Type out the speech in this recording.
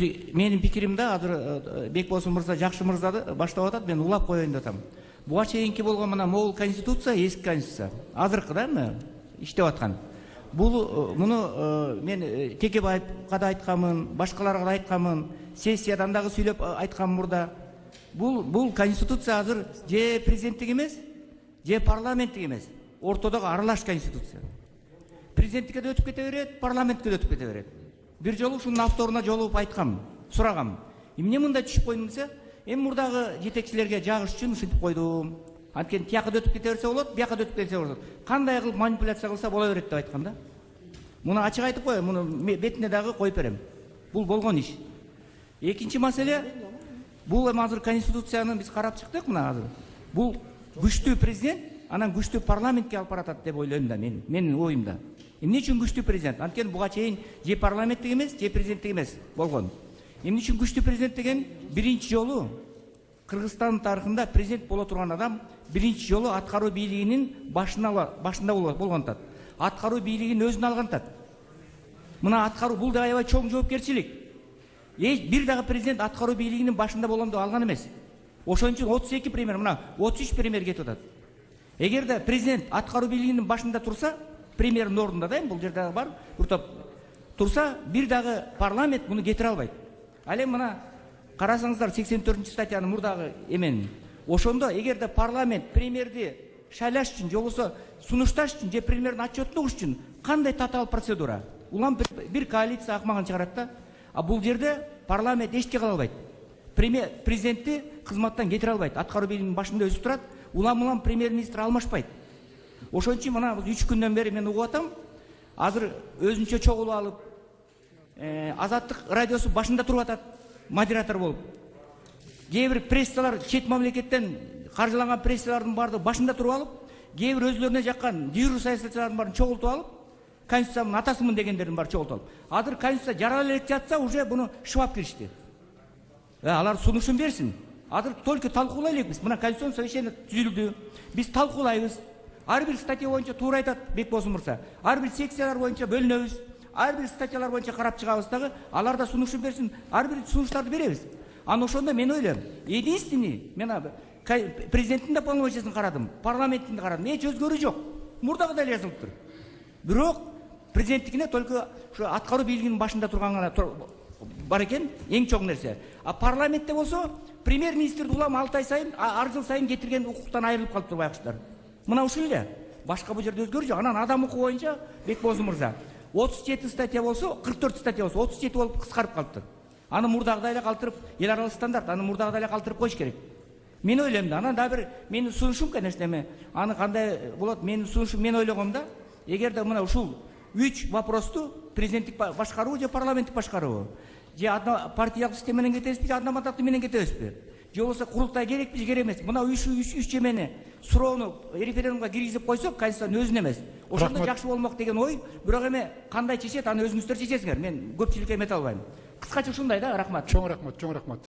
менин пикирим да азыр Бекбосун мырза, жакшы мырза баштап атат, мен улап коеюн деп атам. Буга чейинки болгон мына могул конституция, эски конституция, азыркы да мына иштеп аткан. Муну мен Текебаевка да айтканмын, башкаларга да айтканмын, сессиядан дагы сүйлөп айтканмын мурда. Бул конституция азыр же президенттик эмес, же парламенттик эмес, ортодогу аралаш конституция. Президенттикке да өтүп кете берет, парламентке да өтүп кете берет. Бир жолу ушунун авторуна жолугуп айткам, сурагам. Эмне мындай түшүп койдум десе, эми мурдагы жетекчилерге жагыш үчүн ушинтип койдум. Анткени тияка да өтүп кете берсе болот, бияка да өтүп кете болот. Кандай кылып манипуляция кылса боло берет деп айткан да. Муну ачык айтып коеюн, муну бетине дагы коюп берем. Бул болгон иш. Экинчи маселе, бул эми азыр конституцияны биз карап чыктык мына азыр. Бул күчтүү президент, анан күчтүү парламентке алып баратат деп ойлойм да менин оюмда. Эмне үчүн күчтүү президент? Анткени буга чейин же парламенттик эмес, же президенттик эмес болгон. Эмне үчүн күчтүү президент деген биринчи жолу Кыргызстан тарыхында президент боло турган адам биринчи жолу аткаруу бийлигинин башында болгонтат. Аткаруу бийлигин өзүнө алгантат. Мына аткаруу бул да аябай чоң жоопкерчилик. Бир дагы президент аткаруу бийлигинин башында болом деп алган эмес. Ошон үчүн 32 премьер, мына 33 премьер кетип атат. Эгерде президент аткаруу бийлигинин башында турса, премьердин ордунда да бул жерде бар, бир топ турса, бир дагы парламент муну кетире албайт. Ал эми мына карасаңыздар 84-статьянын мурдагы эмен. Ошондо эгерде парламент премьерди шайлаш үчүн, же болбосо сунушташ үчүн, же премьердин отчетун угуш үчүн кандай татаал процедура? Улам бир коалиция акмагын чыгарат да. А бул жерде парламент эчтеке кыла албайт. Президентти кызматтан кетире албайт. Аткаруу бийлигинин башында өзү турат. Улам премьер-министр алмашпайт. Ошон үчүн мына 3 күндөн бери мен угуп атам. Азыр өзүнчө чогулуп алып, Азаттык радиосу башында туруп атат, модератор болуп. Кээ бир прессалар, чет мамлекеттен каржыланган прессалардын баардыгы башында туруп алып, кээ бир өзлөрүнө жаккан дүйрүү саясатчылардын баарын чогултуп алып, конституциянын атасымын дегендердин баары чогултуп алып. Азыр конституция жарала элек жатса, уже буну шыбап киришти. Алар сунушун берсин. Азыр только талкуулайлык биз. Мына конституцион совещание түзүлдү. Биз талкуулайбыз. Ар бир статья боюнча туура айтат Бекбосун мырза. Ар бир секциялар боюнча бөлүнөбүз. Ар бир статьялар боюнча карап чыгабыз дагы, алар да сунушун берсин. Ар бир сунуштарды беребиз. Аны ошондо мен ойлойм. Единственный, мен президенттин да полномочиясын карадым, парламенттин да карадым. Эч өзгөрүү жок. Мурдагы да жазылыптыр. Бирок президенттикине только ушу аткаруу бийлигинин башында турган гана бар экен, эң чоң нерсе. А парламентте болсо премьер-министрди улам 6 ай сайын, ар жыл сайын кетирген укуктан айрылып калыптыр байкуштар. Мына ушул эле. Башка бул жерде өзгөрүү жок. Анан адам укугу боюнча Бекбосун мырза 37 статья болсо, 44 статья болсо, 37 болуп кыскарып калыптыр. Аны мурдагыдай эле калтырып, эл аралык стандарт, аны мурдагыдай эле калтырып коюш керек. Мен ойлойм да, анан да бир менин сунушум, конечно, аны кандай болот, менин сунушум, мен ойлогом да, эгерде мына ушул 3 вопросту президенттик башкаруу же парламенттик башкаруу, же партиялык система менен кетебизби, же одномандаттуу менен кетебизби, же болбосо курултай керекпи же керек эмес. Мына үч жемени суроону референдумга киргизип койсок, конституциянын өзүн эмес. Ошондо жакшы болмок деген ой, бирок эме кандай чечет, аны өзүңүздөр чечесиңер. Мен көпчүлүккө эмете албайм. Кыскача ушундай да, рахмат. Чоң рахмат.